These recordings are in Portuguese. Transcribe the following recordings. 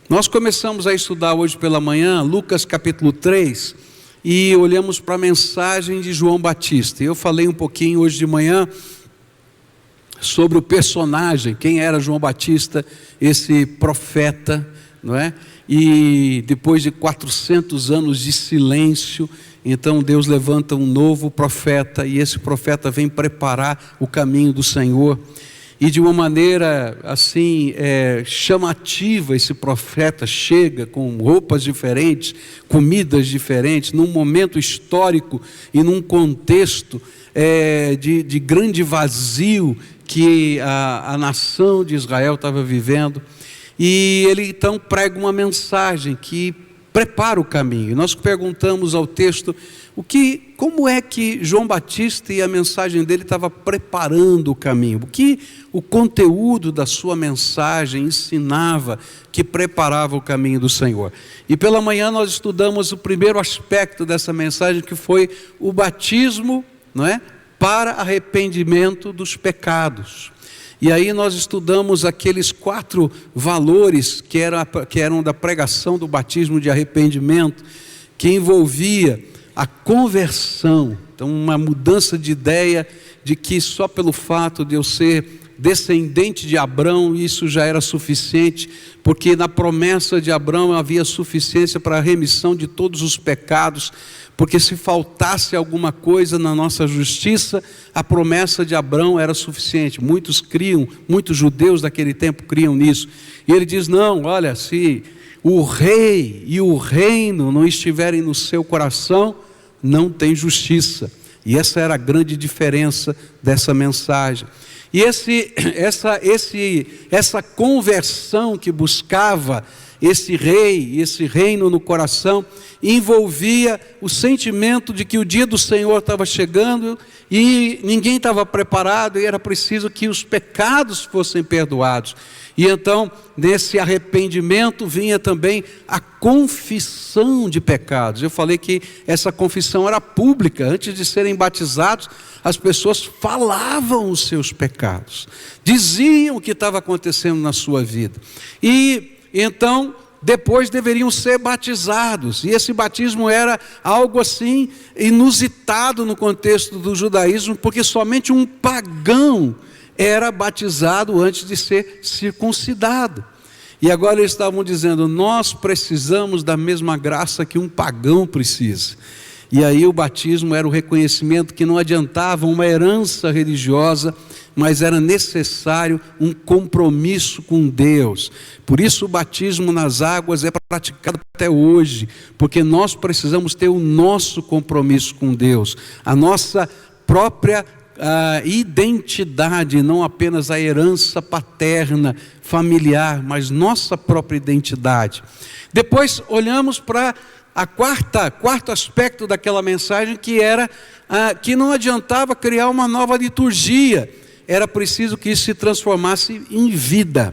Nós começamos a estudar hoje pela manhã Lucas capítulo 3 e olhamos para a mensagem de João Batista. Eu falei um pouquinho hoje de manhã sobre o personagem, quem era João Batista, esse profeta, não é? E depois de 400 anos de silêncio, então Deus levanta um novo profeta, e esse profeta vem preparar o caminho do Senhor. E de uma maneira assim chamativa, esse profeta chega com roupas diferentes, comidas diferentes, num momento histórico e num contexto de grande vazio que a nação de Israel estava vivendo. E ele então prega uma mensagem que prepara o caminho. Nós perguntamos ao texto como é que João Batista e a mensagem dele estava preparando o caminho, o que o conteúdo da sua mensagem ensinava que preparava o caminho do Senhor. E pela manhã nós estudamos o primeiro aspecto dessa mensagem, que foi o batismo, não é? Para arrependimento dos pecados. E aí nós estudamos aqueles 4 valores que eram da pregação do batismo de arrependimento, que envolvia a conversão, então uma mudança de ideia de que só pelo fato de eu ser descendente de Abraão, isso já era suficiente, porque na promessa de Abraão havia suficiência para a remissão de todos os pecados, porque se faltasse alguma coisa na nossa justiça, a promessa de Abraão era suficiente. Muitos judeus daquele tempo criam nisso, e ele diz: não, olha, se o rei e o reino não estiverem no seu coração, não tem justiça. E essa era a grande diferença dessa mensagem. E essa conversão que buscava esse rei, esse reino no coração, envolvia o sentimento de que o dia do Senhor estava chegando e ninguém estava preparado, e era preciso que os pecados fossem perdoados. E então, nesse arrependimento vinha também a confissão de pecados. Eu falei que essa confissão era pública. Antes de serem batizados, as pessoas falavam os seus pecados, diziam o que estava acontecendo na sua vida. E então, depois deveriam ser batizados. E esse batismo era algo assim inusitado no contexto do judaísmo, porque somente um pagão era batizado antes de ser circuncidado. E agora eles estavam dizendo: nós precisamos da mesma graça que um pagão precisa. E aí o batismo era o reconhecimento que não adiantava uma herança religiosa, mas era necessário um compromisso com Deus. Por isso o batismo nas águas é praticado até hoje, porque nós precisamos ter o nosso compromisso com Deus, a nossa própria identidade, não apenas a herança paterna, familiar, mas nossa própria identidade. Depois olhamos para quarto aspecto daquela mensagem, que era que não adiantava criar uma nova liturgia, era preciso que isso se transformasse em vida.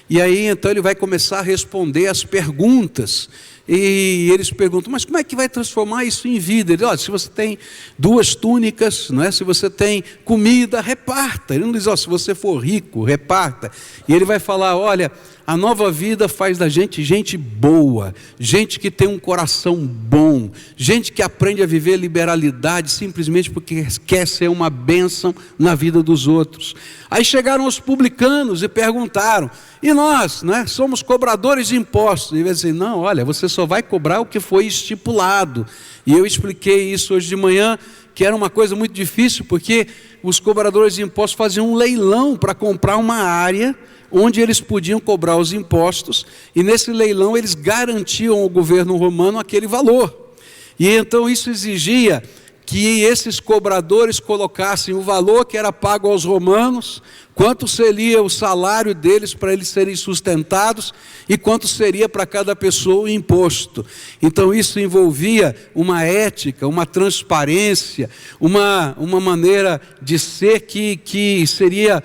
E aí então ele vai começar a responder as perguntas. E eles perguntam: mas como é que vai transformar isso em vida? Ele diz: olha, se você tem 2 túnicas, não é? Se você tem comida, reparta. Ele não diz: se você for rico, reparta. E ele vai falar: olha, a nova vida faz da gente boa, gente que tem um coração bom, gente que aprende a viver liberalidade simplesmente porque quer ser uma bênção na vida dos outros. Aí chegaram os publicanos e perguntaram: e nós, né, somos cobradores de impostos? E ele disse: não, olha, você só vai cobrar o que foi estipulado. E eu expliquei isso hoje de manhã, que era uma coisa muito difícil, porque os cobradores de impostos faziam um leilão para comprar uma área onde eles podiam cobrar os impostos, e nesse leilão eles garantiam ao governo romano aquele valor. E então isso exigia que esses cobradores colocassem o valor que era pago aos romanos, quanto seria o salário deles para eles serem sustentados, e quanto seria para cada pessoa o imposto. Então isso envolvia uma ética, uma transparência, uma maneira de ser que seria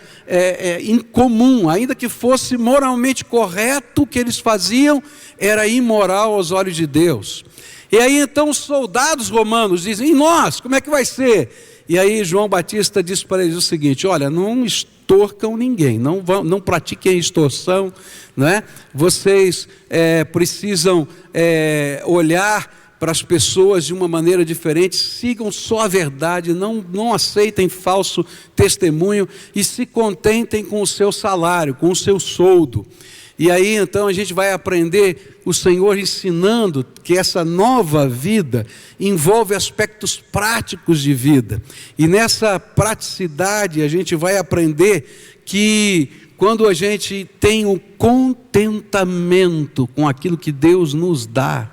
incomum, ainda que fosse moralmente correto. O que eles faziam era imoral aos olhos de Deus. E aí então os soldados romanos dizem: e nós, como é que vai ser? E aí João Batista disse para eles o seguinte: olha, não extorcam ninguém, não pratiquem extorsão, não é? Vocês precisam olhar para as pessoas de uma maneira diferente, sigam só a verdade, não aceitem falso testemunho e se contentem com o seu salário, com o seu soldo. E aí então a gente vai aprender o Senhor ensinando que essa nova vida envolve aspectos práticos de vida. E nessa praticidade a gente vai aprender que quando a gente tem o contentamento com aquilo que Deus nos dá,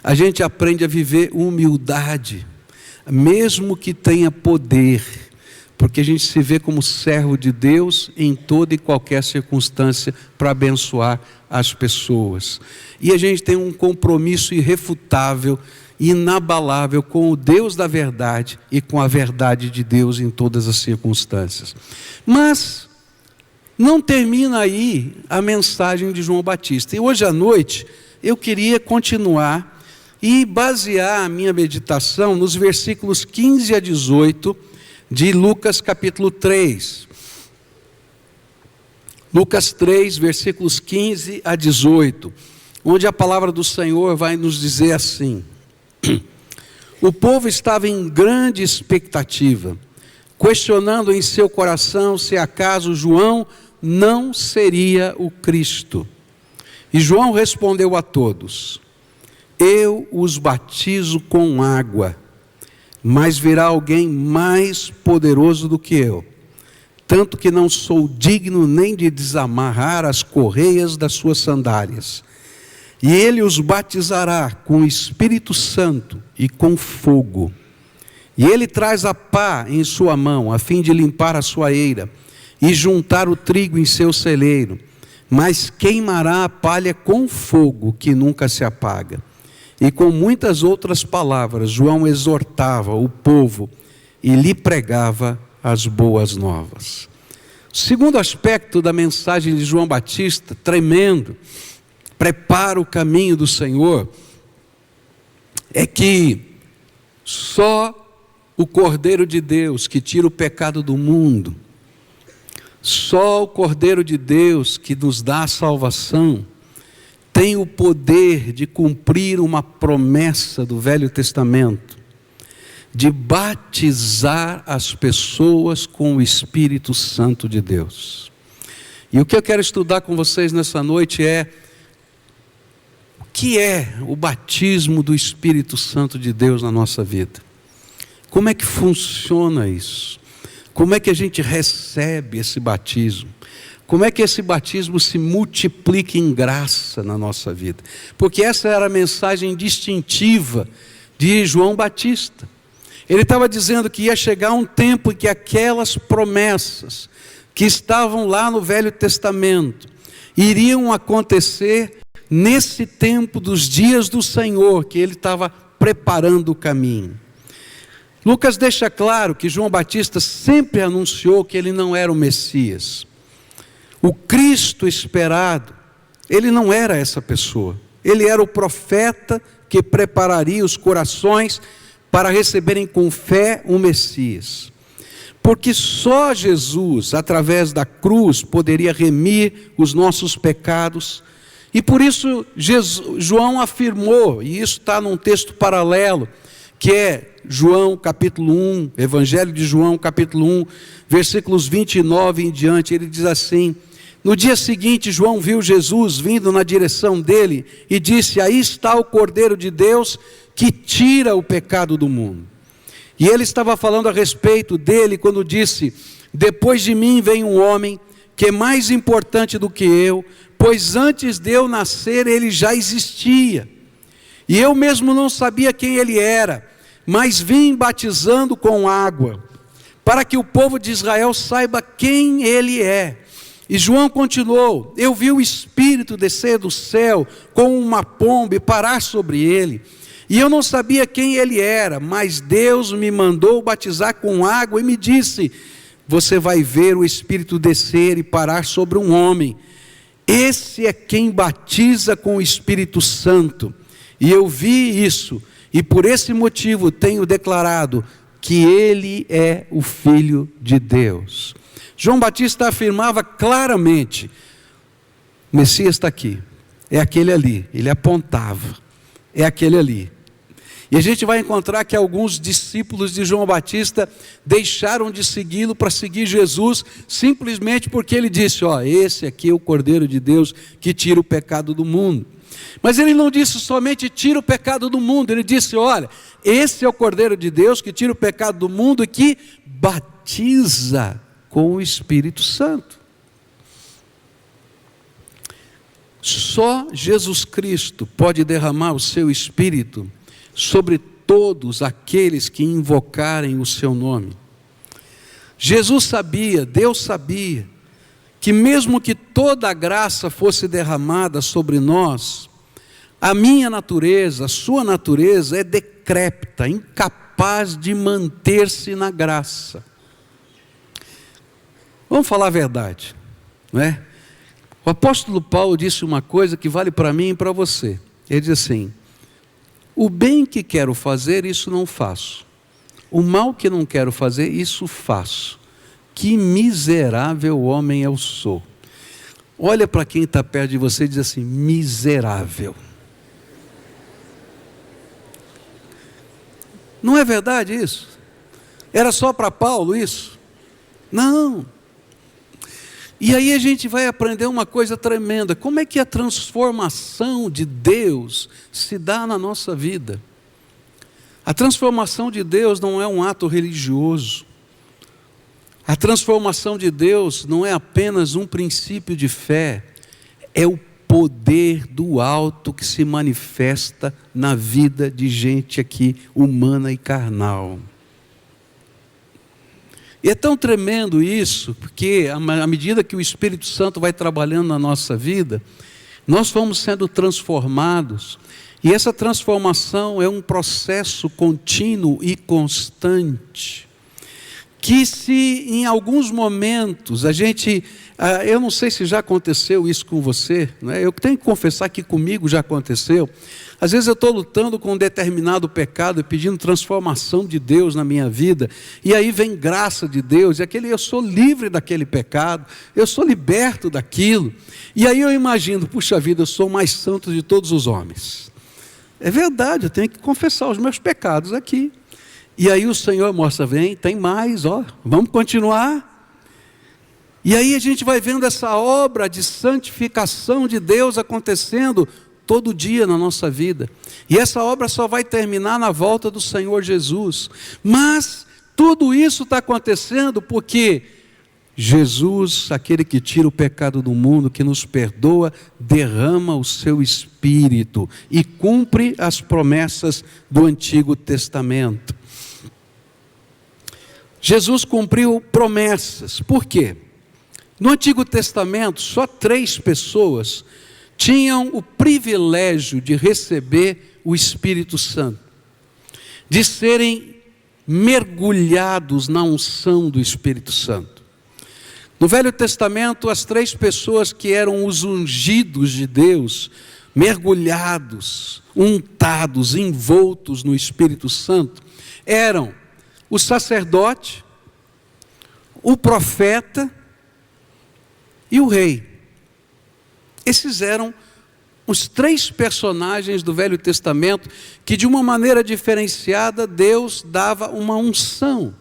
a gente aprende a viver humildade, mesmo que tenha poder, porque a gente se vê como servo de Deus em toda e qualquer circunstância para abençoar as pessoas. E a gente tem um compromisso irrefutável, inabalável com o Deus da verdade e com a verdade de Deus em todas as circunstâncias. Mas não termina aí a mensagem de João Batista. E hoje à noite eu queria continuar e basear a minha meditação nos versículos 15 a 18 de Lucas capítulo 3. Lucas 3, versículos 15 a 18, onde a palavra do Senhor vai nos dizer assim: o povo estava em grande expectativa, questionando em seu coração se acaso João não seria o Cristo. E João respondeu a todos: eu os batizo com água, mas virá alguém mais poderoso do que eu, tanto que não sou digno nem de desamarrar as correias das suas sandálias. E ele os batizará com o Espírito Santo e com fogo. E ele traz a pá em sua mão, a fim de limpar a sua eira e juntar o trigo em seu celeiro, mas queimará a palha com fogo que nunca se apaga. E com muitas outras palavras, João exortava o povo e lhe pregava as boas novas. O segundo aspecto da mensagem de João Batista, tremendo, prepara o caminho do Senhor, é que só o Cordeiro de Deus que tira o pecado do mundo, só o Cordeiro de Deus que nos dá a salvação, tem o poder de cumprir uma promessa do Velho Testamento, de batizar as pessoas com o Espírito Santo de Deus. E o que eu quero estudar com vocês nessa noite é o que é o batismo do Espírito Santo de Deus na nossa vida. Como é que funciona isso? Como é que a gente recebe esse batismo? Como é que esse batismo se multiplica em graça na nossa vida? Porque essa era a mensagem distintiva de João Batista. Ele estava dizendo que ia chegar um tempo em que aquelas promessas que estavam lá no Velho Testamento iriam acontecer nesse tempo dos dias do Senhor, que ele estava preparando o caminho. Lucas deixa claro que João Batista sempre anunciou que ele não era o Messias. O Cristo esperado, ele não era essa pessoa. Ele era o profeta que prepararia os corações para receberem com fé o Messias. Porque só Jesus, através da cruz, poderia remir os nossos pecados. E por isso João afirmou, e isso está num texto paralelo, que é João capítulo 1, Evangelho de João capítulo 1, versículos 29 em diante. Ele diz assim: no dia seguinte, João viu Jesus vindo na direção dele e disse: aí está o Cordeiro de Deus que tira o pecado do mundo. E ele estava falando a respeito dele quando disse: depois de mim vem um homem que é mais importante do que eu, pois antes de eu nascer ele já existia. E eu mesmo não sabia quem ele era, mas vim batizando com água, para que o povo de Israel saiba quem ele é. E João continuou: eu vi o Espírito descer do céu com uma pomba e parar sobre ele. E eu não sabia quem ele era, mas Deus me mandou batizar com água e me disse: você vai ver o Espírito descer e parar sobre um homem. Esse é quem batiza com o Espírito Santo. E eu vi isso, e por esse motivo tenho declarado: que ele é o Filho de Deus. João Batista afirmava claramente: o Messias está aqui, é aquele ali. Ele apontava, é aquele ali. E a gente vai encontrar que alguns discípulos de João Batista deixaram de segui-lo para seguir Jesus, simplesmente porque ele disse: ó, esse aqui é o Cordeiro de Deus que tira o pecado do mundo. Mas ele não disse somente tira o pecado do mundo, ele disse: olha, esse é o Cordeiro de Deus que tira o pecado do mundo e que batiza com o Espírito Santo. Só Jesus Cristo pode derramar o seu Espírito sobre todos aqueles que invocarem o seu nome. Jesus sabia, Deus sabia, que mesmo que toda a graça fosse derramada sobre nós, a minha natureza, a sua natureza é decrépita, incapaz de manter-se na graça. Vamos falar a verdade, não é? O apóstolo Paulo disse uma coisa que vale para mim e para você. Ele diz assim: o bem que quero fazer, isso não faço. O mal que não quero fazer, isso faço. Que miserável homem eu sou. Olha para quem está perto de você e diz assim: miserável. Não é verdade isso? Era só para Paulo isso? Não. E aí a gente vai aprender uma coisa tremenda: como é que a transformação de Deus se dá na nossa vida? A transformação de Deus não é um ato religioso. A transformação de Deus não é apenas um princípio de fé, é o poder do alto que se manifesta na vida de gente aqui, humana e carnal. E é tão tremendo isso, porque à medida que o Espírito Santo vai trabalhando na nossa vida, nós vamos sendo transformados, e essa transformação é um processo contínuo e constante, que se em alguns momentos a gente, eu não sei se já aconteceu isso com você, né? Eu tenho que confessar que comigo já aconteceu. Às vezes eu estou lutando com um determinado pecado e pedindo transformação de Deus na minha vida, e aí vem graça de Deus, e eu sou livre daquele pecado, eu sou liberto daquilo, e aí eu imagino: puxa vida, eu sou o mais santo de todos os homens. É verdade, eu tenho que confessar os meus pecados aqui. E aí o Senhor mostra: vem, tem mais, ó, vamos continuar. E aí a gente vai vendo essa obra de santificação de Deus acontecendo todo dia na nossa vida. E essa obra só vai terminar na volta do Senhor Jesus. Mas tudo isso está acontecendo porque Jesus, aquele que tira o pecado do mundo, que nos perdoa, derrama o seu Espírito e cumpre as promessas do Antigo Testamento. Jesus cumpriu promessas. Por quê? No Antigo Testamento, só 3 pessoas tinham o privilégio de receber o Espírito Santo, de serem mergulhados na unção do Espírito Santo. No Velho Testamento, as 3 pessoas que eram os ungidos de Deus, mergulhados, untados, envoltos no Espírito Santo, eram o sacerdote, o profeta e o rei. Esses eram os 3 personagens do Velho Testamento que, de uma maneira diferenciada, Deus dava uma unção.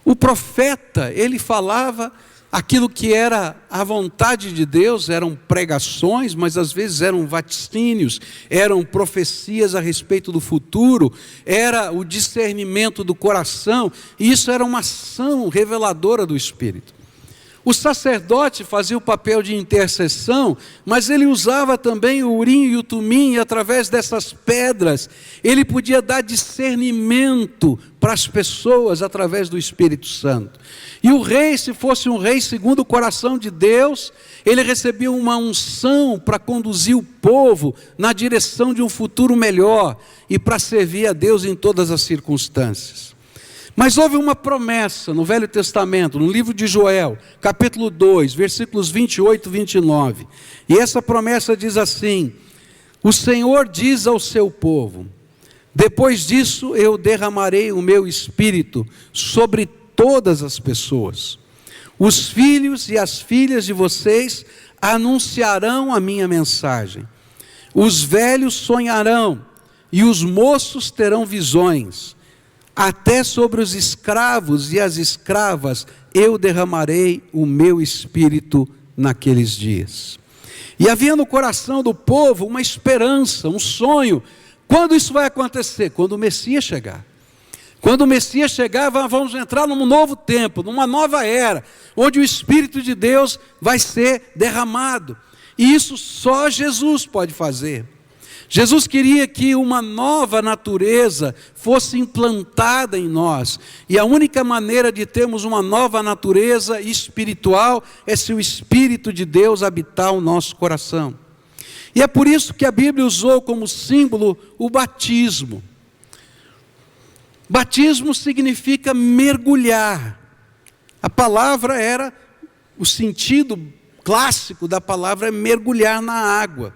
O profeta, ele falava aquilo que era a vontade de Deus, eram pregações, mas às vezes eram vaticínios, eram profecias a respeito do futuro, era o discernimento do coração, e isso era uma ação reveladora do Espírito. O sacerdote fazia o papel de intercessão, mas ele usava também o urim e o tumim, e através dessas pedras, ele podia dar discernimento para as pessoas através do Espírito Santo. E o rei, se fosse um rei segundo o coração de Deus, ele recebia uma unção para conduzir o povo na direção de um futuro melhor e para servir a Deus em todas as circunstâncias. Mas houve uma promessa no Velho Testamento, no livro de Joel, capítulo 2, versículos 28 e 29. E essa promessa diz assim: o Senhor diz ao seu povo: Depois disso eu derramarei o meu espírito sobre todas as pessoas. Os filhos e as filhas de vocês anunciarão a minha mensagem. Os velhos sonharão e os moços terão visões. Até sobre os escravos e as escravas eu derramarei o meu espírito naqueles dias. E havia no coração do povo uma esperança, um sonho. Quando isso vai acontecer? Quando o Messias chegar. Quando o Messias chegar, vamos entrar num novo tempo, numa nova era, onde o Espírito de Deus vai ser derramado. E isso só Jesus pode fazer. Jesus queria que uma nova natureza fosse implantada em nós. E a única maneira de termos uma nova natureza espiritual é se o Espírito de Deus habitar o nosso coração. E é por isso que a Bíblia usou como símbolo o batismo. Batismo significa mergulhar. A palavra era, o sentido clássico da palavra é mergulhar na água.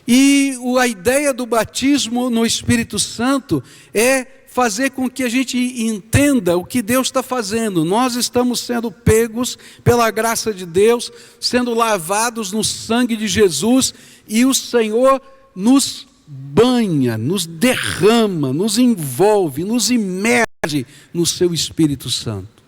E a ideia do batismo no Espírito Santo é fazer com que a gente entenda o que Deus está fazendo. Nós estamos sendo pegos pela graça de Deus, sendo lavados no sangue de Jesus, e o Senhor nos banha, nos derrama, nos envolve, nos imerge no seu Espírito Santo.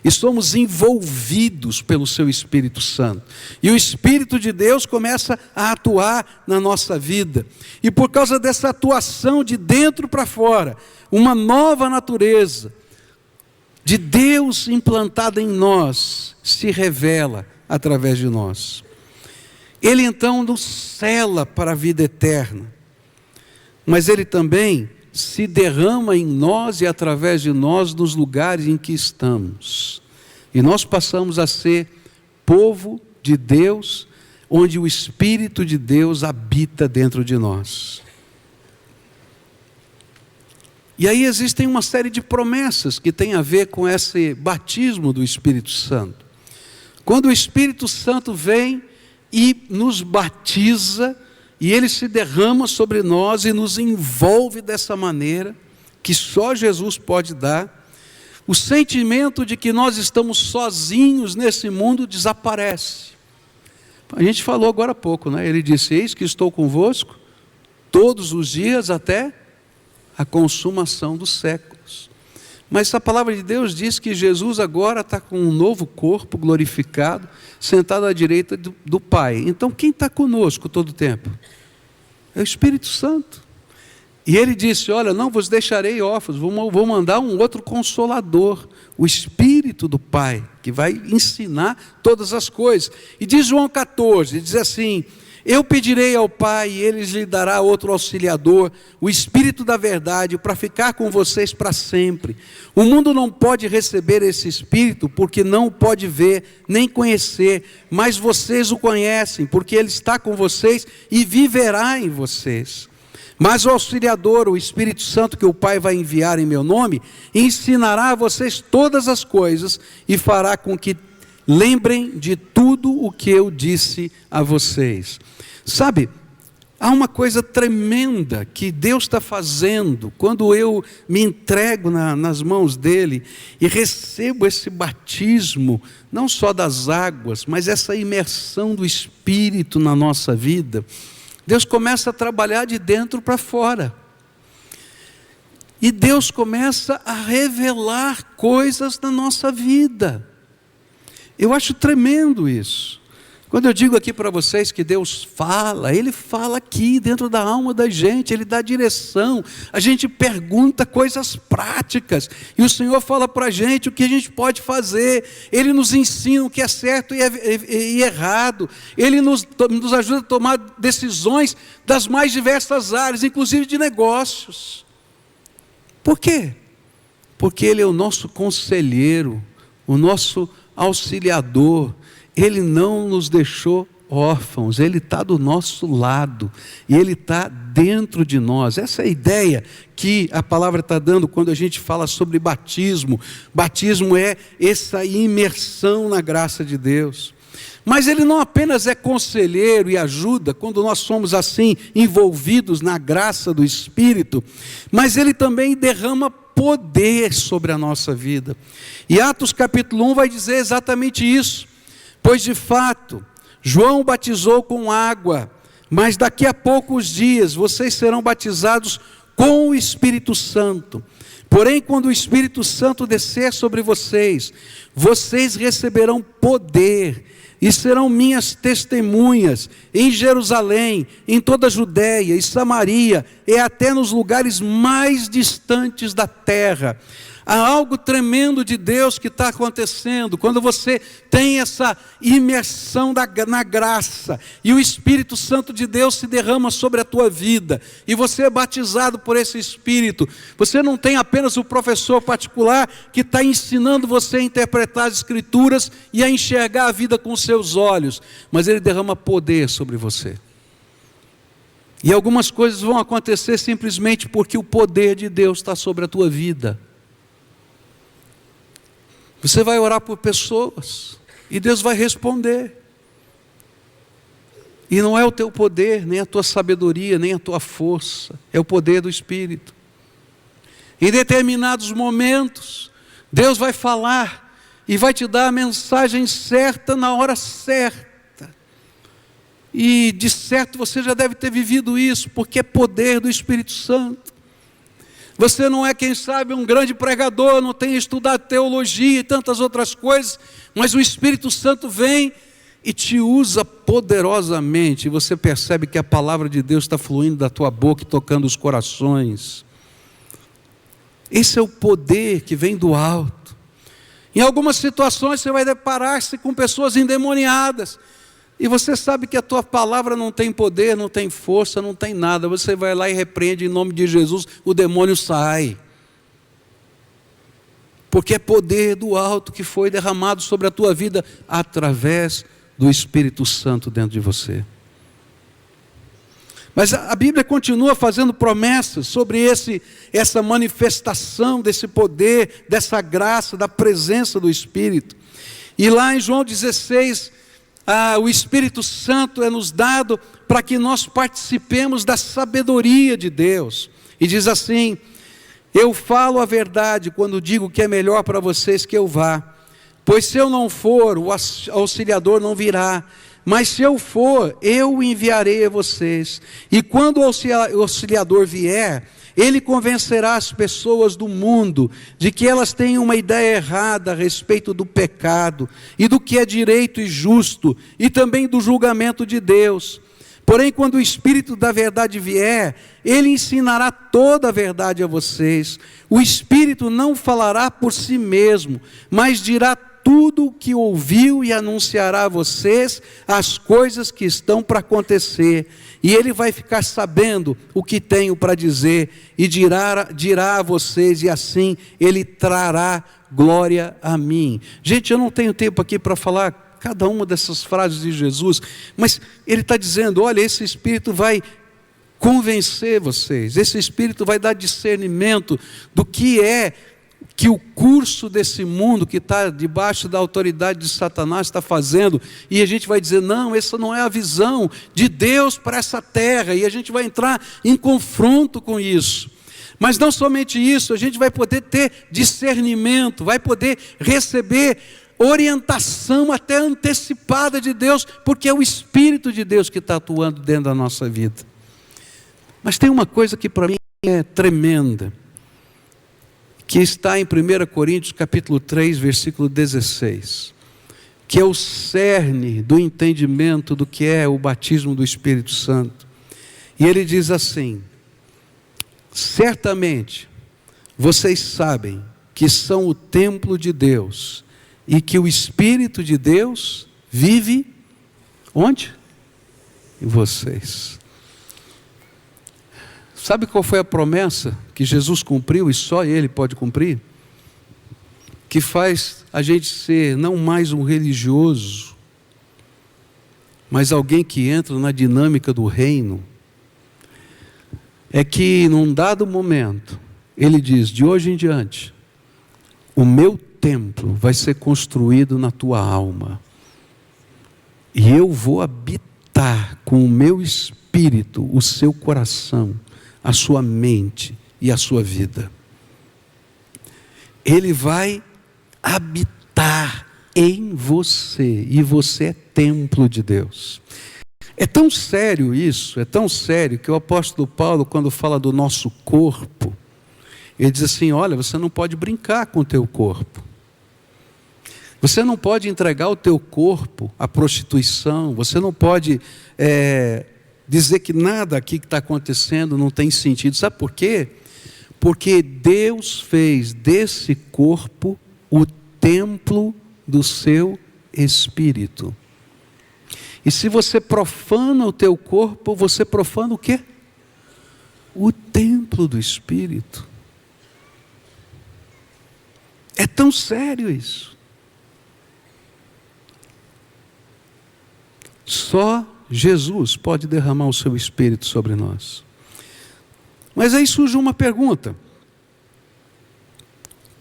E somos envolvidos pelo seu Espírito Santo. E o Espírito de Deus começa a atuar na nossa vida. E por causa dessa atuação de dentro para fora, uma nova natureza de Deus implantada em nós se revela através de nós. Ele então nos sela para a vida eterna. Mas Ele também se derrama em nós e através de nós nos lugares em que estamos. E nós passamos a ser povo de Deus, onde o Espírito de Deus habita dentro de nós. E aí existem uma série de promessas que tem a ver com esse batismo do Espírito Santo. Quando o Espírito Santo vem e nos batiza, e Ele se derrama sobre nós e nos envolve dessa maneira, que só Jesus pode dar, o sentimento de que nós estamos sozinhos nesse mundo desaparece. A gente falou agora há pouco, né? Ele disse: eis que estou convosco todos os dias até a consumação dos séculos. Mas a palavra de Deus diz que Jesus agora está com um novo corpo glorificado, sentado à direita do Pai. Então quem está conosco todo o tempo? É o Espírito Santo. E Ele disse: olha, não vos deixarei órfãos, vou mandar um outro Consolador, o Espírito do Pai, que vai ensinar todas as coisas. E diz João 14, diz assim: eu pedirei ao Pai e Ele lhe dará outro Auxiliador, o Espírito da verdade, para ficar com vocês para sempre. O mundo não pode receber esse Espírito, porque não o pode ver, nem conhecer, mas vocês o conhecem, porque Ele está com vocês e viverá em vocês. Mas o Auxiliador, o Espírito Santo que o Pai vai enviar em meu nome, ensinará a vocês todas as coisas e fará com que lembrem de tudo o que eu disse a vocês. Sabe, há uma coisa tremenda que Deus está fazendo quando eu me entrego nas mãos dEle e recebo esse batismo, não só das águas, mas essa imersão do Espírito na nossa vida. Deus começa a trabalhar de dentro para fora. E Deus começa a revelar coisas na nossa vida. Eu acho tremendo isso. Quando eu digo aqui para vocês que Deus fala, Ele fala aqui dentro da alma da gente, Ele dá direção, a gente pergunta coisas práticas, e o Senhor fala para a gente o que a gente pode fazer, Ele nos ensina o que é certo e errado, Ele nos ajuda a tomar decisões das mais diversas áreas, inclusive de negócios. Por quê? Porque Ele é o nosso conselheiro, o nosso auxiliador. Ele não nos deixou órfãos, Ele está do nosso lado, e Ele está dentro de nós. Essa é a ideia que a palavra está dando quando a gente fala sobre batismo. Batismo é essa imersão na graça de Deus. Mas Ele não apenas é conselheiro e ajuda, quando nós somos assim, envolvidos na graça do Espírito, mas Ele também derrama poder sobre a nossa vida. E Atos capítulo 1 vai dizer exatamente isso. Pois de fato, João batizou com água, mas daqui a poucos dias vocês serão batizados com o Espírito Santo. Porém, quando o Espírito Santo descer sobre vocês, vocês receberão poder e serão minhas testemunhas em Jerusalém, em toda a Judéia e Samaria e até nos lugares mais distantes da terra. Há algo tremendo de Deus que está acontecendo, quando você tem essa imersão na graça, e o Espírito Santo de Deus se derrama sobre a tua vida, e você é batizado por esse Espírito. Você não tem apenas o professor particular que está ensinando você a interpretar as Escrituras e a enxergar a vida com seus olhos, mas ele derrama poder sobre você. E algumas coisas vão acontecer simplesmente porque o poder de Deus está sobre a tua vida. Você vai orar por pessoas e Deus vai responder. E não é o teu poder, nem a tua sabedoria, nem a tua força, é o poder do Espírito. Em determinados momentos, Deus vai falar e vai te dar a mensagem certa na hora certa. E de certo você já deve ter vivido isso, porque é poder do Espírito Santo. Você não é, quem sabe, um grande pregador, não tem estudado teologia e tantas outras coisas, mas o Espírito Santo vem e te usa poderosamente, e você percebe que a palavra de Deus está fluindo da tua boca e tocando os corações. Esse é o poder que vem do alto. Em algumas situações você vai deparar-se com pessoas endemoniadas, e você sabe que a tua palavra não tem poder, não tem força, não tem nada. Você vai lá e repreende em nome de Jesus, o demônio sai. Porque é poder do alto que foi derramado sobre a tua vida através do Espírito Santo dentro de você. Mas a Bíblia continua fazendo promessas sobre essa manifestação desse poder, dessa graça, da presença do Espírito. E lá em João 16, o Espírito Santo é nos dado para que nós participemos da sabedoria de Deus. E diz assim: eu falo a verdade quando digo que é melhor para vocês que eu vá. Pois se eu não for, o auxiliador não virá. Mas se eu for, eu o enviarei a vocês. E quando o auxiliador vier, ele convencerá as pessoas do mundo de que elas têm uma ideia errada a respeito do pecado e do que é direito e justo, e também do julgamento de Deus. Porém, quando o Espírito da verdade vier, ele ensinará toda a verdade a vocês. O Espírito não falará por si mesmo, mas dirá tudo o que ouviu e anunciará a vocês as coisas que estão para acontecer. E ele vai ficar sabendo o que tenho para dizer e dirá a vocês, e assim ele trará glória a mim. Gente, eu não tenho tempo aqui para falar cada uma dessas frases de Jesus, mas ele está dizendo: olha, esse Espírito vai convencer vocês, esse Espírito vai dar discernimento do que é que o curso desse mundo que está debaixo da autoridade de Satanás está fazendo, e a gente vai dizer: não, essa não é a visão de Deus para essa terra, e a gente vai entrar em confronto com isso. Mas não somente isso, a gente vai poder ter discernimento, vai poder receber orientação até antecipada de Deus, porque é o Espírito de Deus que está atuando dentro da nossa vida. Mas tem uma coisa que para mim é tremenda, que está em 1 Coríntios capítulo 3, versículo 16, que é o cerne do entendimento do que é o batismo do Espírito Santo. E ele diz assim: certamente vocês sabem que são o templo de Deus e que o Espírito de Deus vive onde? Em vocês. Sabe qual foi a promessa que Jesus cumpriu e só Ele pode cumprir? Que faz a gente ser não mais um religioso, mas alguém que entra na dinâmica do reino. É que num dado momento, Ele diz: de hoje em diante, o meu templo vai ser construído na tua alma. e eu vou habitar com o meu espírito o seu coração, a sua mente e a sua vida. Ele vai habitar em você, e você é templo de Deus. É tão sério isso, é tão sério, que o apóstolo Paulo, quando fala do nosso corpo, ele diz assim: olha, você não pode brincar com o teu corpo. Você não pode entregar o teu corpo à prostituição. Você não pode dizer que nada aqui que está acontecendo não tem sentido. Sabe por quê? Porque Deus fez desse corpo o templo do seu espírito. E se você profana o teu corpo, você profana o quê? O templo do espírito. É tão sério isso. Só Jesus pode derramar o seu Espírito sobre nós. Mas aí surge uma pergunta: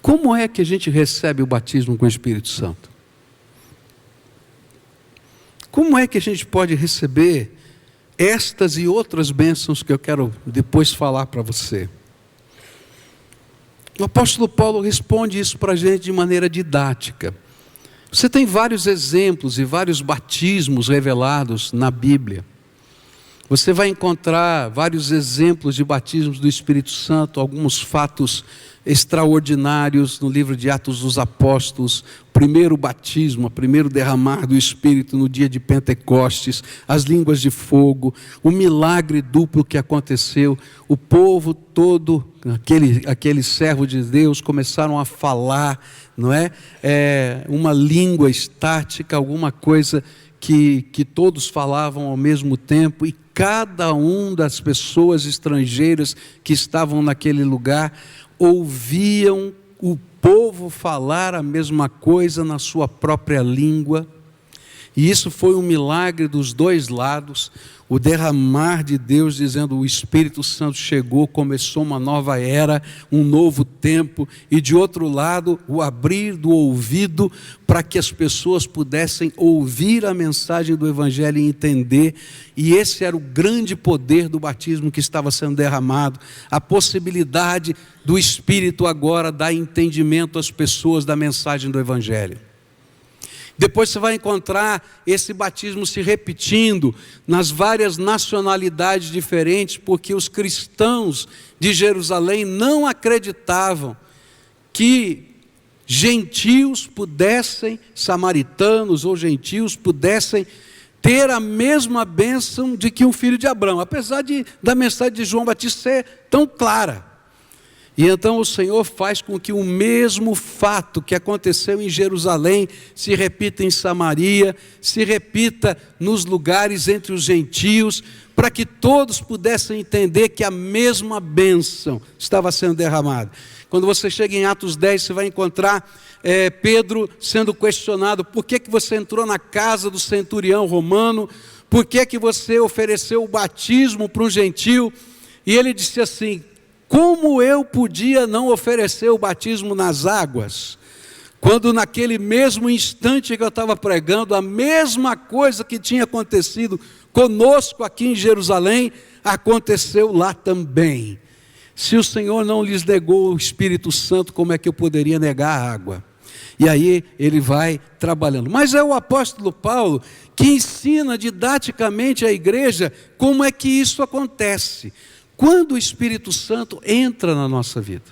como é que a gente recebe o batismo com o Espírito Santo? Como é que a gente pode receber estas e outras bênçãos que eu quero depois falar para você? O apóstolo Paulo responde isso para a gente de maneira didática. Você tem vários exemplos e vários batismos revelados na Bíblia. Você vai encontrar vários exemplos de batismos do Espírito Santo, alguns fatos extraordinários no livro de Atos dos Apóstolos, o primeiro batismo, o primeiro derramar do Espírito no dia de Pentecostes, as línguas de fogo, o milagre duplo que aconteceu, o povo todo, aquele servo de Deus, começaram a falar, não é? Uma língua estática, alguma coisa que todos falavam ao mesmo tempo, e cada uma das pessoas estrangeiras que estavam naquele lugar ouviam o povo falar a mesma coisa na sua própria língua. E isso foi um milagre dos dois lados, o derramar de Deus, dizendo: o Espírito Santo chegou, começou uma nova era, um novo tempo. E de outro lado, o abrir do ouvido para que as pessoas pudessem ouvir a mensagem do Evangelho e entender. E esse era o grande poder do batismo que estava sendo derramado, a possibilidade do Espírito agora dar entendimento às pessoas da mensagem do Evangelho. Depois você vai encontrar esse batismo se repetindo nas várias nacionalidades diferentes, porque os cristãos de Jerusalém não acreditavam que gentios pudessem, samaritanos ou gentios pudessem ter a mesma bênção de que um filho de Abraão, apesar da mensagem de João Batista ser tão clara. E então o Senhor faz com que o mesmo fato que aconteceu em Jerusalém se repita em Samaria, se repita nos lugares entre os gentios, para que todos pudessem entender que a mesma bênção estava sendo derramada. Quando você chega em Atos 10, você vai encontrar Pedro sendo questionado: por que você entrou na casa do centurião romano? Por que você ofereceu o batismo para um gentio? E ele disse assim: como eu podia não oferecer o batismo nas águas, quando naquele mesmo instante que eu estava pregando, a mesma coisa que tinha acontecido conosco aqui em Jerusalém, aconteceu lá também. Se o Senhor não lhes negou o Espírito Santo, como é que eu poderia negar a água? E aí ele vai trabalhando. Mas é o apóstolo Paulo que ensina didaticamente à igreja como é que isso acontece. Quando o Espírito Santo entra na nossa vida,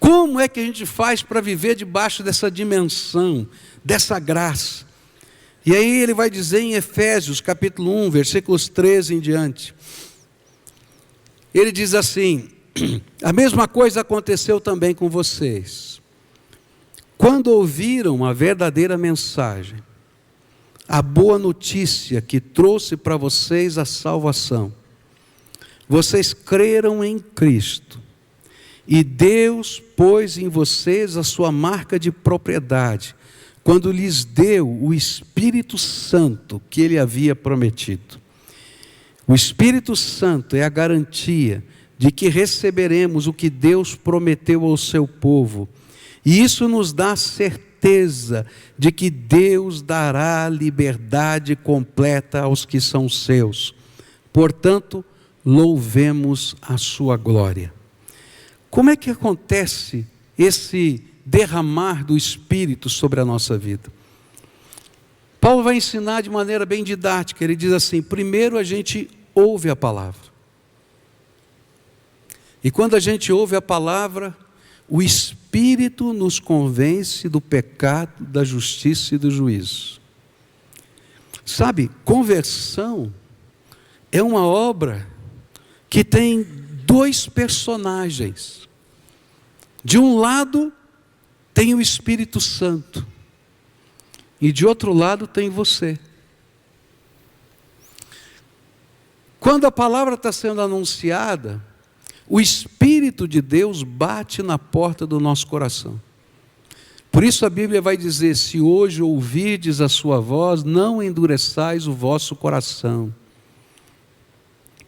como é que a gente faz para viver debaixo dessa dimensão, dessa graça? E aí ele vai dizer em Efésios capítulo 1, versículos 13 em diante. Ele diz assim: a mesma coisa aconteceu também com vocês. Quando ouviram a verdadeira mensagem, a boa notícia que trouxe para vocês a salvação, vocês creram em Cristo, e Deus pôs em vocês a sua marca de propriedade, quando lhes deu o Espírito Santo que Ele havia prometido. O Espírito Santo é a garantia de que receberemos o que Deus prometeu ao seu povo, e isso nos dá certeza certeza de que Deus dará liberdade completa aos que são seus. Portanto, louvemos a sua glória. Como é que acontece esse derramar do Espírito sobre a nossa vida? Paulo vai ensinar de maneira bem didática. Ele diz assim: primeiro a gente ouve a palavra. E quando a gente ouve a palavra, o Espírito nos convence do pecado, da justiça e do juízo. Sabe, conversão é uma obra que tem dois personagens. De um lado tem o Espírito Santo, e de outro lado tem você. Quando a palavra está sendo anunciada, o Espírito de Deus bate na porta do nosso coração. Por isso a Bíblia vai dizer: se hoje ouvirdes a sua voz, não endureçais o vosso coração.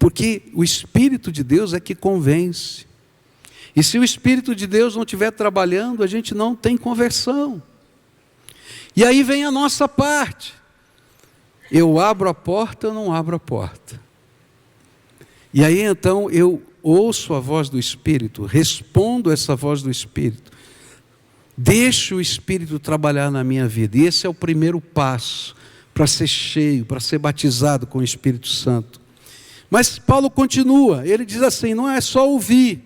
Porque o Espírito de Deus é que convence. E se o Espírito de Deus não estiver trabalhando, a gente não tem conversão. E aí vem a nossa parte. Eu abro a porta ou não abro a porta? E aí então eu ouço a voz do Espírito, respondo essa voz do Espírito, deixo o Espírito trabalhar na minha vida. E esse é o primeiro passo para ser cheio, para ser batizado com o Espírito Santo. Mas Paulo continua, ele diz assim: não é só ouvir,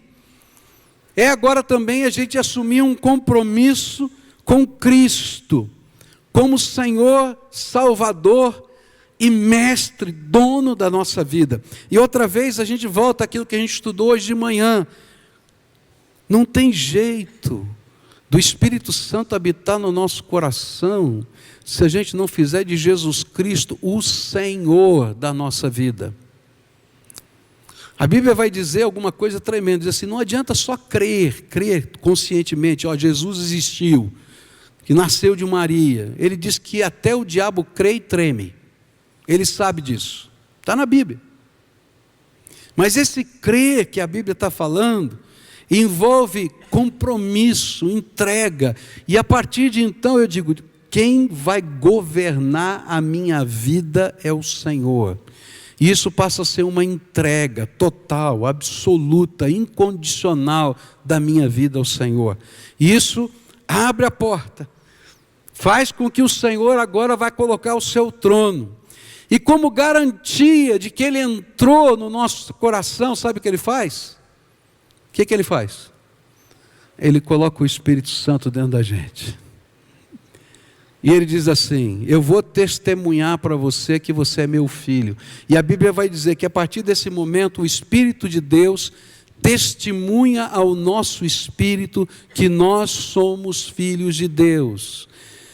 é agora também a gente assumir um compromisso com Cristo, como Senhor, Salvador e Mestre, dono da nossa vida. E outra vez a gente volta àquilo que a gente estudou hoje de manhã. Não tem jeito do Espírito Santo habitar no nosso coração se a gente não fizer de Jesus Cristo o Senhor da nossa vida. A Bíblia vai dizer alguma coisa tremenda, diz assim: não adianta só crer conscientemente, Jesus existiu, que nasceu de Maria. Ele diz que até o diabo crê e treme. Ele sabe disso, está na Bíblia. Mas esse crer que a Bíblia está falando envolve compromisso, entrega. E a partir de então eu digo: quem vai governar a minha vida é o Senhor. E isso passa a ser uma entrega total, absoluta, incondicional da minha vida ao Senhor. E isso abre a porta, faz com que o Senhor agora vai colocar o seu trono. E como garantia de que Ele entrou no nosso coração, sabe o que Ele faz? O que Ele faz? Ele coloca o Espírito Santo dentro da gente. E Ele diz assim: eu vou testemunhar para você que você é meu filho. E a Bíblia vai dizer que a partir desse momento o Espírito de Deus testemunha ao nosso espírito que nós somos filhos de Deus.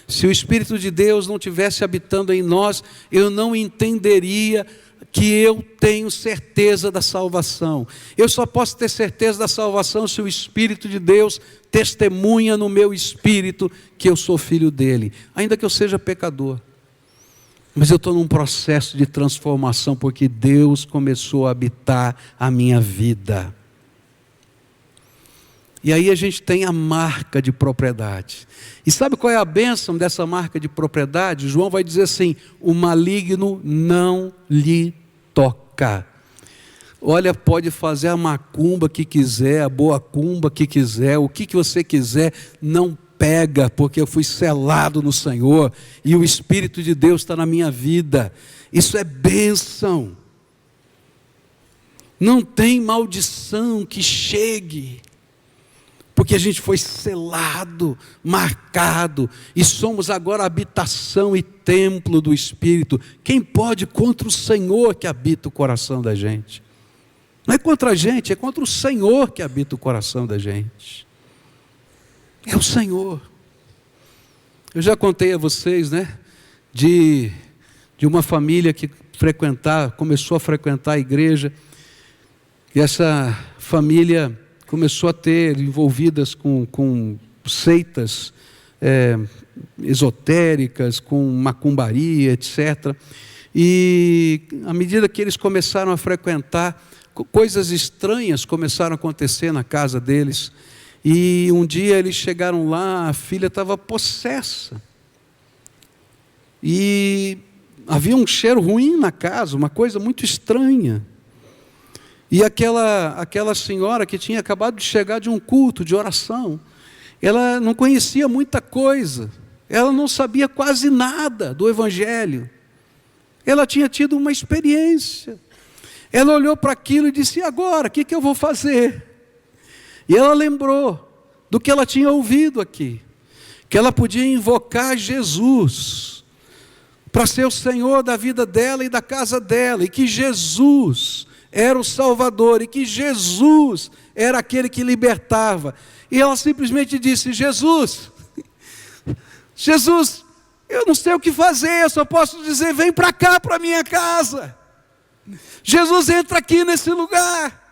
Se o Espírito de Deus não estivesse habitando em nós, eu não entenderia que eu tenho certeza da salvação. Eu só posso ter certeza da salvação se o Espírito de Deus testemunha no meu espírito que eu sou filho dele, ainda que eu seja pecador. Mas eu estou num processo de transformação, porque Deus começou a habitar a minha vida. E aí a gente tem a marca de propriedade. E sabe qual é a bênção dessa marca de propriedade? João vai dizer assim: o maligno não lhe toca. Olha, pode fazer a macumba que quiser, a boa cumba que quiser, o que você quiser, não pega, porque eu fui selado no Senhor, e o Espírito de Deus está na minha vida. Isso é bênção. Não tem maldição que chegue, porque a gente foi selado, marcado, e somos agora habitação e templo do Espírito. Quem pode contra o Senhor que habita o coração da gente? Não é contra a gente, é contra o Senhor que habita o coração da gente. É o Senhor. Eu já contei a vocês, de uma família que começou a frequentar a igreja, e essa família começou a ter envolvidas com seitas esotéricas, com macumbaria, etc. E à medida que eles começaram a frequentar, coisas estranhas começaram a acontecer na casa deles. E um dia eles chegaram lá, a filha estava possessa. E havia um cheiro ruim na casa, uma coisa muito estranha. E aquela senhora que tinha acabado de chegar de um culto, de oração, ela não conhecia muita coisa, ela não sabia quase nada do Evangelho. Ela tinha tido uma experiência. Ela olhou para aquilo e disse: e agora? O que eu vou fazer? E ela lembrou do que ela tinha ouvido aqui, que ela podia invocar Jesus para ser o Senhor da vida dela e da casa dela, e que Jesus era o Salvador, e que Jesus era aquele que libertava. E ela simplesmente disse: Jesus, eu não sei o que fazer, eu só posso dizer: vem para cá, para a minha casa. Jesus, entra aqui nesse lugar.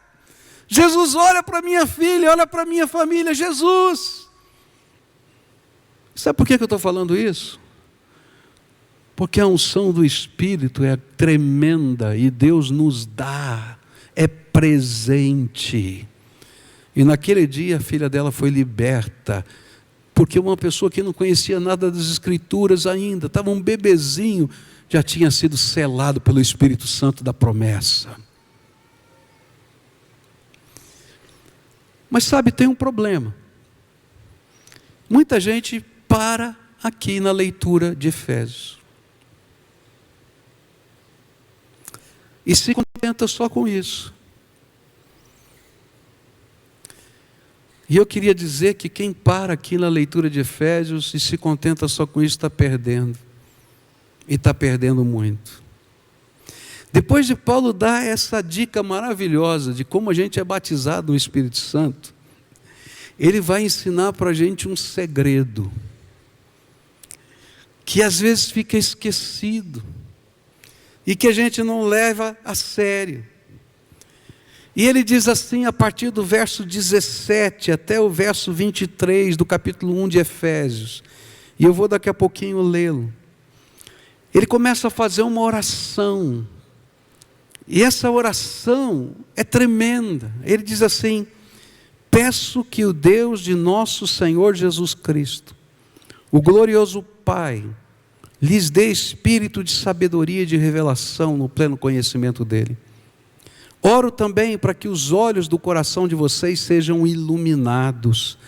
Jesus, olha para minha filha, olha para minha família. Jesus. Sabe por que eu estou falando isso? Porque a unção do Espírito é tremenda e Deus nos dá, é presente. E naquele dia a filha dela foi liberta, porque uma pessoa que não conhecia nada das Escrituras ainda, estava um bebezinho, já tinha sido selado pelo Espírito Santo da promessa. Mas sabe, tem um problema. Muita gente para aqui na leitura de Efésios e se contenta só com isso. E eu queria dizer que quem para aqui na leitura de Efésios e se contenta só com isso está perdendo. E está perdendo muito. Depois de Paulo dar essa dica maravilhosa de como a gente é batizado no Espírito Santo, ele vai ensinar para a gente um segredo, que às vezes fica esquecido, e que a gente não leva a sério. E ele diz assim, a partir do verso 17 até o verso 23 do capítulo 1 de Efésios, e eu vou daqui a pouquinho lê-lo. Ele começa a fazer uma oração, e essa oração é tremenda. Ele diz assim: peço que o Deus de nosso Senhor Jesus Cristo, o glorioso Pai, lhes dê espírito de sabedoria e de revelação no pleno conhecimento dele. Oro também para que os olhos do coração de vocês sejam iluminados,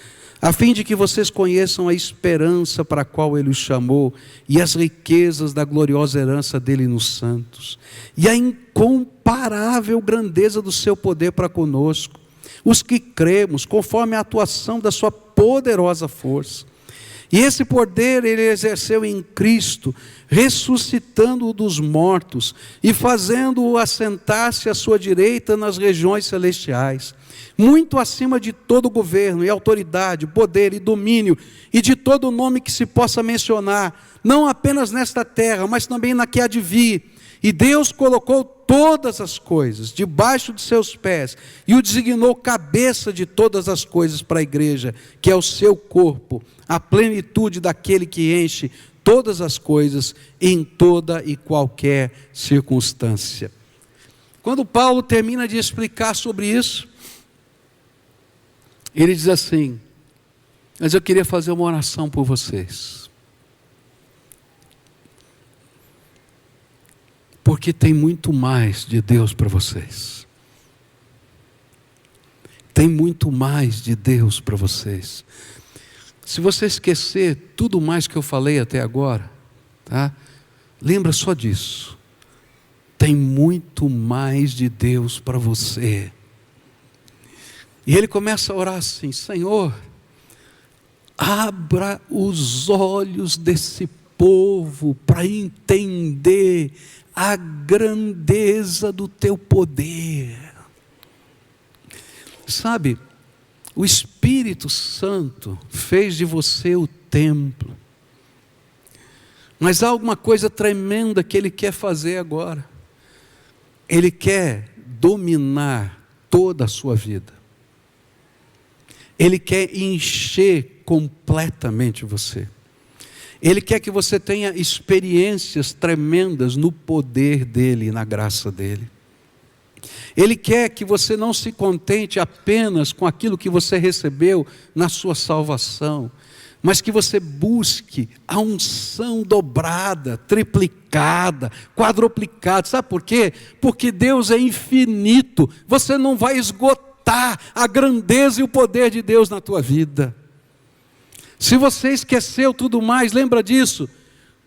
a fim de que vocês conheçam a esperança para a qual Ele os chamou, e as riquezas da gloriosa herança dele nos santos, e a incomparável grandeza do seu poder para conosco, os que cremos, conforme a atuação da sua poderosa força. E esse poder Ele exerceu em Cristo, ressuscitando-o dos mortos, e fazendo-o assentar-se à sua direita nas regiões celestiais, muito acima de todo governo e autoridade, poder e domínio, e de todo nome que se possa mencionar, não apenas nesta terra, mas também na que há de vir. E Deus colocou todas as coisas debaixo de seus pés, e o designou cabeça de todas as coisas para a igreja, que é o seu corpo, a plenitude daquele que enche todas as coisas em toda e qualquer circunstância. Quando Paulo termina de explicar sobre isso, ele diz assim: mas eu queria fazer uma oração por vocês, porque tem muito mais de Deus para vocês. Tem muito mais de Deus para vocês. Se você esquecer tudo mais que eu falei até agora, tá? Lembra só disso. Tem muito mais de Deus para você. E ele começa a orar assim: Senhor, abra os olhos desse povo para entender a grandeza do teu poder. Sabe, o Espírito Santo fez de você o templo, mas há alguma coisa tremenda que Ele quer fazer agora. Ele quer dominar toda a sua vida. Ele quer encher completamente você. Ele quer que você tenha experiências tremendas no poder dEle e na graça dEle. Ele quer que você não se contente apenas com aquilo que você recebeu na sua salvação, mas que você busque a unção dobrada, triplicada, quadruplicada. Sabe por quê? Porque Deus é infinito. Você não vai esgotar a grandeza e o poder de Deus na tua vida. Se você esqueceu tudo mais, lembra disso.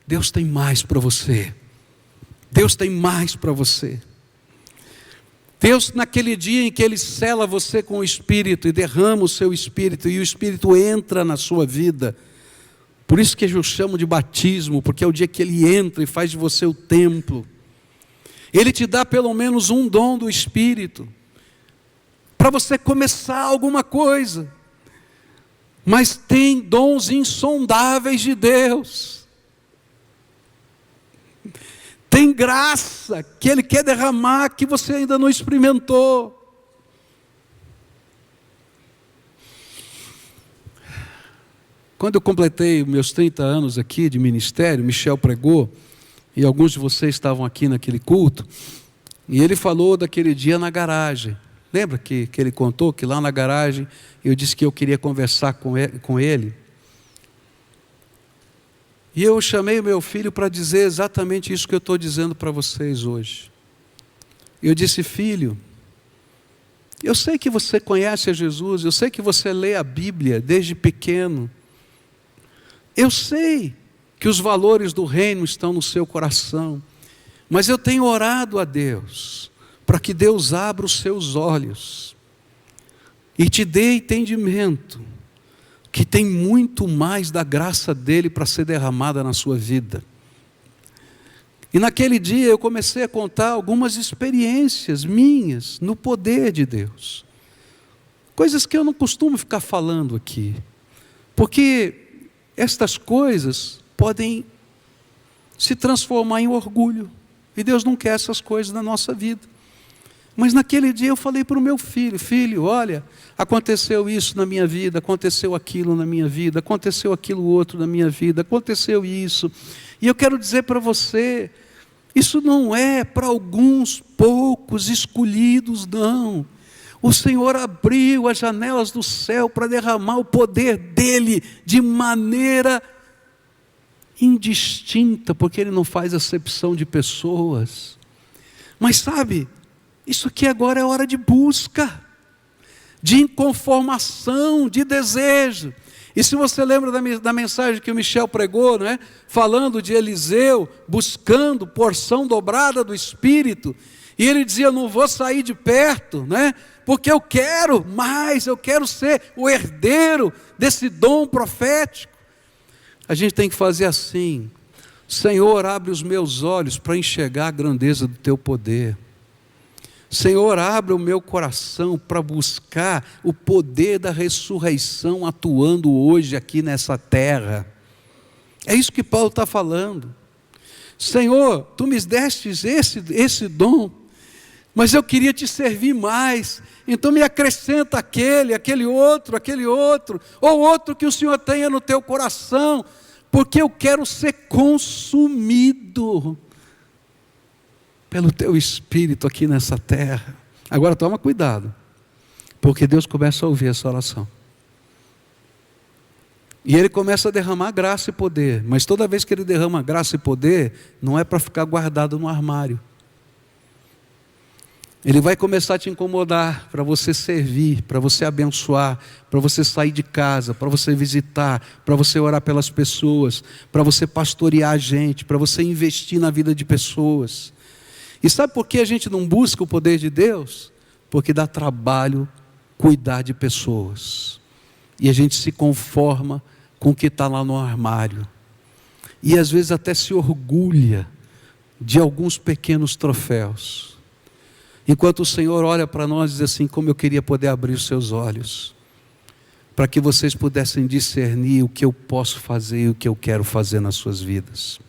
Deus tem mais para você. Deus tem mais para você. Deus, naquele dia em que Ele sela você com o Espírito e derrama o seu Espírito, e o Espírito entra na sua vida, por isso que eu chamo de batismo, porque é o dia que Ele entra e faz de você o templo. Ele te dá pelo menos um dom do Espírito, para você começar alguma coisa, mas tem dons insondáveis de Deus. Tem graça que Ele quer derramar, que você ainda não experimentou. Quando eu completei meus 30 anos aqui de ministério, Michel pregou, e alguns de vocês estavam aqui naquele culto, e ele falou daquele dia na garagem. Lembra que ele contou que lá na garagem eu disse que eu queria conversar com ele? E eu chamei o meu filho para dizer exatamente isso que eu estou dizendo para vocês hoje. Eu disse: filho, eu sei que você conhece a Jesus, eu sei que você lê a Bíblia desde pequeno, eu sei que os valores do reino estão no seu coração, mas eu tenho orado a Deus, para que Deus abra os seus olhos, e te dê entendimento, que tem muito mais da graça dele para ser derramada na sua vida. E naquele dia eu comecei a contar algumas experiências minhas no poder de Deus. Coisas que eu não costumo ficar falando aqui, porque estas coisas podem se transformar em orgulho, e Deus não quer essas coisas na nossa vida. Mas naquele dia eu falei para o meu filho: filho, olha, aconteceu isso na minha vida, aconteceu aquilo na minha vida, aconteceu aquilo outro na minha vida, aconteceu isso. E eu quero dizer para você, isso não é para alguns poucos escolhidos, não. O Senhor abriu as janelas do céu para derramar o poder dEle de maneira indistinta, porque Ele não faz acepção de pessoas. Mas sabe, isso aqui agora é hora de busca, de inconformação, de desejo. E se você lembra da mensagem que o Michel pregou, não é? Falando de Eliseu, buscando porção dobrada do Espírito, e ele dizia: não vou sair de perto, né? Porque eu quero mais, eu quero ser o herdeiro desse dom profético. A gente tem que fazer assim: Senhor, abre os meus olhos para enxergar a grandeza do Teu poder. Senhor, abre o meu coração para buscar o poder da ressurreição atuando hoje aqui nessa terra. É isso que Paulo está falando. Senhor, Tu me destes esse dom, mas eu queria Te servir mais, então me acrescenta aquele outro, ou outro que o Senhor tenha no Teu coração, porque eu quero ser consumido pelo Teu Espírito aqui nessa terra. Agora toma cuidado, porque Deus começa a ouvir essa oração, e Ele começa a derramar graça e poder. Mas toda vez que Ele derrama graça e poder, não é para ficar guardado no armário. Ele vai começar a te incomodar, para você servir, para você abençoar, para você sair de casa, para você visitar, para você orar pelas pessoas, para você pastorear a gente, para você investir na vida de pessoas. E sabe por que a gente não busca o poder de Deus? Porque dá trabalho cuidar de pessoas, e a gente se conforma com o que está lá no armário, e às vezes até se orgulha de alguns pequenos troféus, enquanto o Senhor olha para nós e diz assim: como eu queria poder abrir os seus olhos, para que vocês pudessem discernir o que eu posso fazer e o que eu quero fazer nas suas vidas.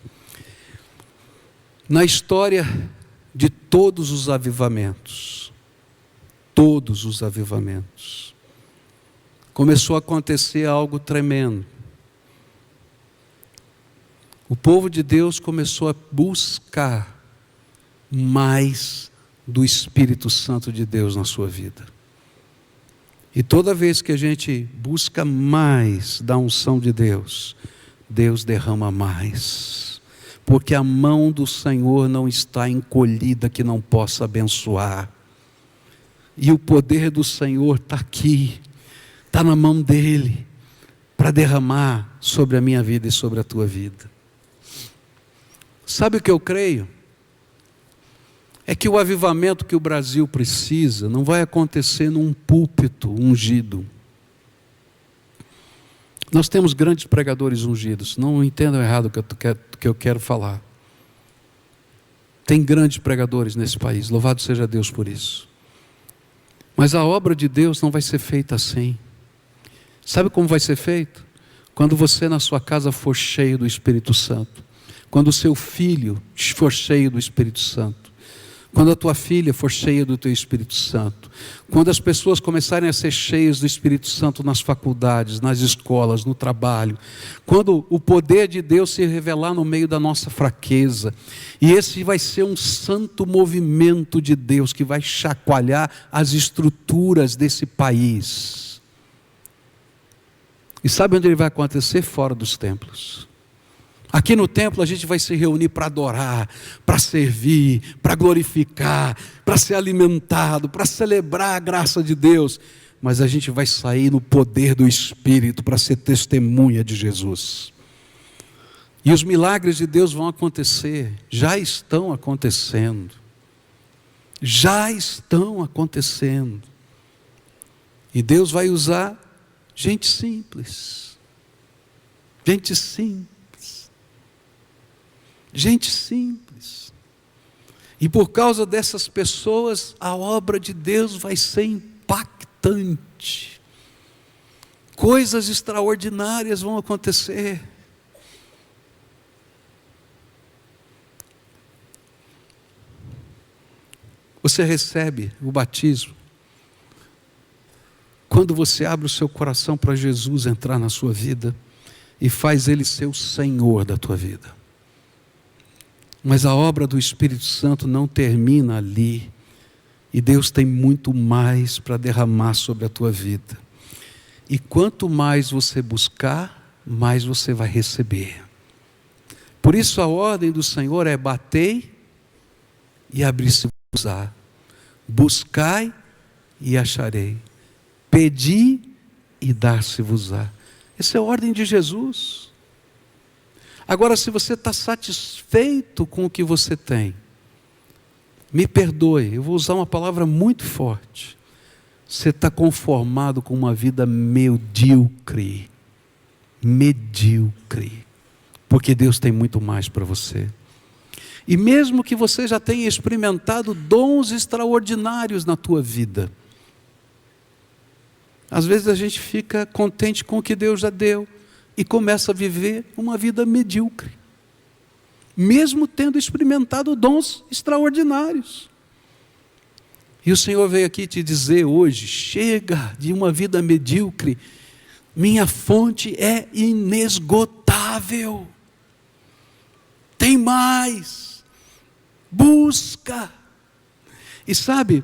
Na história de todos os avivamentos, começou a acontecer algo tremendo. O povo de Deus começou a buscar mais do Espírito Santo de Deus na sua vida. E toda vez que a gente busca mais da unção de Deus, Deus derrama mais. Porque a mão do Senhor não está encolhida que não possa abençoar. E o poder do Senhor está aqui, está na mão dEle, para derramar sobre a minha vida e sobre a tua vida. Sabe o que eu creio? É que o avivamento que o Brasil precisa não vai acontecer num púlpito ungido. Nós temos grandes pregadores ungidos, não entendam errado o que eu quero falar. Tem grandes pregadores nesse país, louvado seja Deus por isso. Mas a obra de Deus não vai ser feita assim. Sabe como vai ser feito? Quando você na sua casa for cheio do Espírito Santo. Quando o seu filho for cheio do Espírito Santo. Quando a tua filha for cheia do teu Espírito Santo. Quando as pessoas começarem a ser cheias do Espírito Santo nas faculdades, nas escolas, no trabalho. Quando o poder de Deus se revelar no meio da nossa fraqueza. E esse vai ser um santo movimento de Deus que vai chacoalhar as estruturas desse país. E sabe onde ele vai acontecer? Fora dos templos. Aqui no templo a gente vai se reunir para adorar, para servir, para glorificar, para ser alimentado, para celebrar a graça de Deus. Mas a gente vai sair no poder do Espírito para ser testemunha de Jesus. E os milagres de Deus vão acontecer, já estão acontecendo. Já estão acontecendo. E Deus vai usar gente simples. Gente simples. Gente simples. E por causa dessas pessoas, a obra de Deus vai ser impactante. Coisas extraordinárias vão acontecer. Você recebe o batismo quando você abre o seu coração para Jesus entrar na sua vida e faz Ele ser o Senhor da tua vida. Mas a obra do Espírito Santo não termina ali. E Deus tem muito mais para derramar sobre a tua vida. E quanto mais você buscar, mais você vai receber. Por isso a ordem do Senhor é: batei e abri-se-vos-á. Buscai e acharei. Pedi e dar-se-vos-á. Essa é a ordem de Jesus. Agora, se você está satisfeito com o que você tem, me perdoe, eu vou usar uma palavra muito forte. Você está conformado com uma vida medíocre. Medíocre. Porque Deus tem muito mais para você. E mesmo que você já tenha experimentado dons extraordinários na tua vida, às vezes a gente fica contente com o que Deus já deu e começa a viver uma vida medíocre, mesmo tendo experimentado dons extraordinários. E o Senhor veio aqui te dizer hoje: chega de uma vida medíocre, minha fonte é inesgotável, tem mais, busca. E sabe,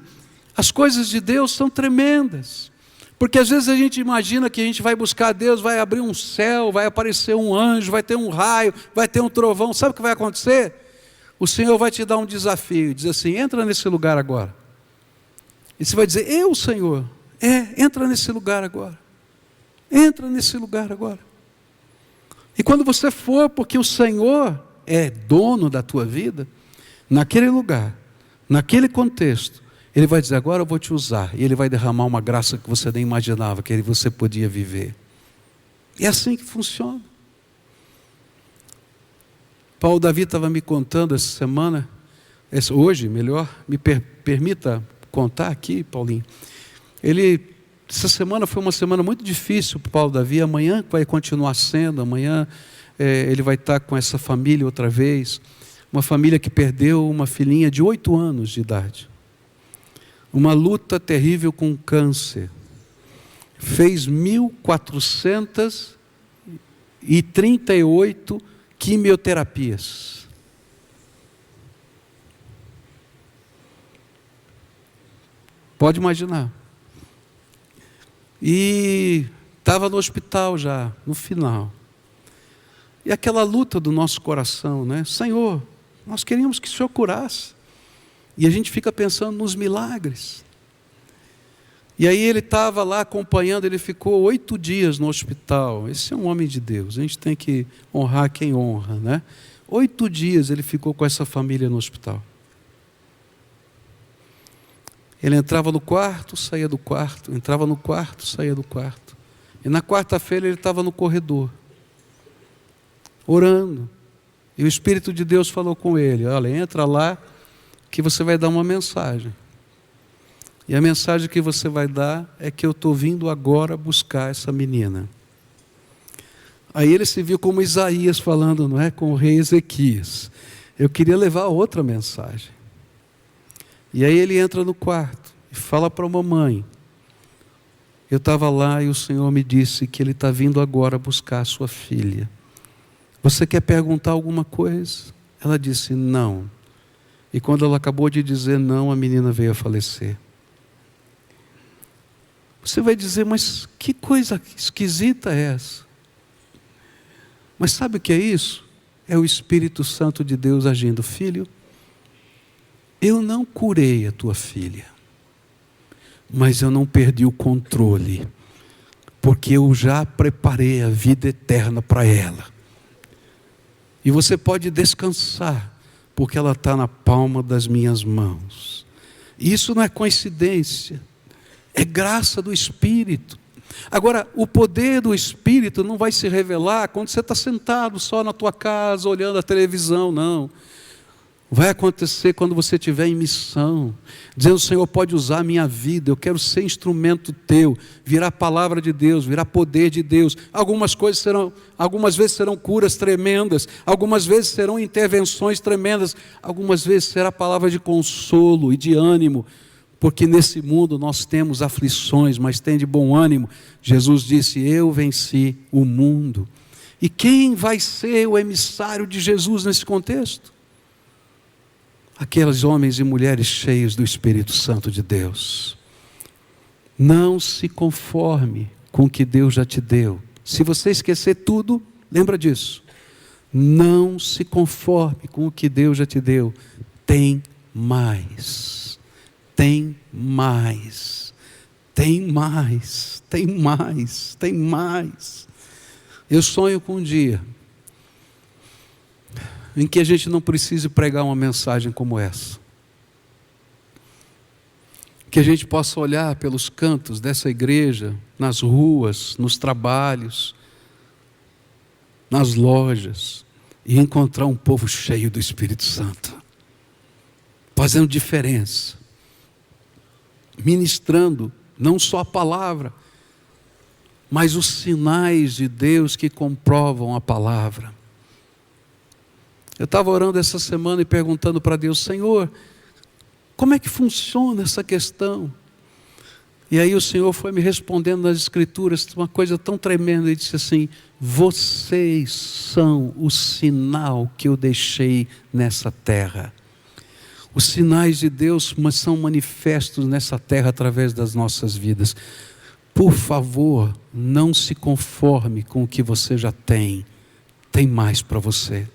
as coisas de Deus são tremendas. Porque às vezes a gente imagina que a gente vai buscar Deus, vai abrir um céu, vai aparecer um anjo, vai ter um raio, vai ter um trovão. Sabe o que vai acontecer? O Senhor vai te dar um desafio, diz assim: entra nesse lugar agora. E você vai dizer: eu, Senhor? Entra nesse lugar agora. Entra nesse lugar agora. E quando você for, porque o Senhor é dono da tua vida, naquele lugar, naquele contexto, Ele vai dizer: agora eu vou te usar. E Ele vai derramar uma graça que você nem imaginava que você podia viver. É assim que funciona. Paulo Davi estava me contando essa semana, hoje melhor, me permita contar aqui, Paulinho. Essa semana foi uma semana muito difícil para o Paulo Davi. Amanhã vai continuar sendo. Amanhã ele vai estar com essa família outra vez. Uma família que perdeu uma filhinha de 8 anos de idade. Uma luta terrível com câncer. Fez 1.438 quimioterapias. Pode imaginar. E estava no hospital já, no final. E aquela luta do nosso coração, né? Senhor, nós queríamos que o Senhor curasse. E a gente fica pensando nos milagres. E aí ele estava lá acompanhando, ele ficou 8 dias no hospital. Esse é um homem de Deus, a gente tem que honrar quem honra, né? 8 dias ele ficou com essa família no hospital. Ele entrava no quarto, saía do quarto, entrava no quarto, saía do quarto. E na quarta-feira ele estava no corredor, orando. E o Espírito de Deus falou com ele: olha, entra lá que você vai dar uma mensagem. E a mensagem que você vai dar é que eu estou vindo agora buscar essa menina. Aí ele se viu como Isaías falando, não é? Com o rei Ezequias. Eu queria levar outra mensagem. E aí ele entra no quarto e fala para a mamãe: eu estava lá e o Senhor me disse que Ele está vindo agora buscar a sua filha. Você quer perguntar alguma coisa? Ela disse não. E quando ela acabou de dizer não, a menina veio a falecer. Você vai dizer, mas que coisa esquisita é essa? Mas sabe o que é isso? É o Espírito Santo de Deus agindo. Filho, eu não curei a tua filha, mas eu não perdi o controle, porque eu já preparei a vida eterna para ela. E você pode descansar, porque ela está na palma das minhas mãos. E isso não é coincidência, é graça do Espírito. Agora, o poder do Espírito não vai se revelar quando você está sentado só na tua casa, olhando a televisão, não. Vai acontecer quando você estiver em missão, dizendo: o Senhor pode usar a minha vida, eu quero ser instrumento teu, virar palavra de Deus, virar poder de Deus. Algumas vezes serão curas tremendas, algumas vezes serão intervenções tremendas, algumas vezes será palavra de consolo e de ânimo, porque nesse mundo nós temos aflições, mas tem de bom ânimo. Jesus disse: eu venci o mundo. E quem vai ser o emissário de Jesus nesse contexto? Aqueles homens e mulheres cheios do Espírito Santo de Deus. Não se conforme com o que Deus já te deu. Se você esquecer tudo, lembra disso. Não se conforme com o que Deus já te deu. Tem mais. Tem mais. Tem mais. Tem mais. Tem mais. Eu sonho com um dia em que a gente não precise pregar uma mensagem como essa. Que a gente possa olhar pelos cantos dessa igreja, nas ruas, nos trabalhos, nas lojas, e encontrar um povo cheio do Espírito Santo, fazendo diferença, ministrando não só a palavra, mas os sinais de Deus que comprovam a palavra. Eu estava orando essa semana e perguntando para Deus: Senhor, como é que funciona essa questão? E aí o Senhor foi me respondendo nas Escrituras uma coisa tão tremenda. Ele disse assim: vocês são o sinal que eu deixei nessa terra. Os sinais de Deus são manifestos nessa terra através das nossas vidas. Por favor, não se conforme com o que você já tem. Tem mais para você.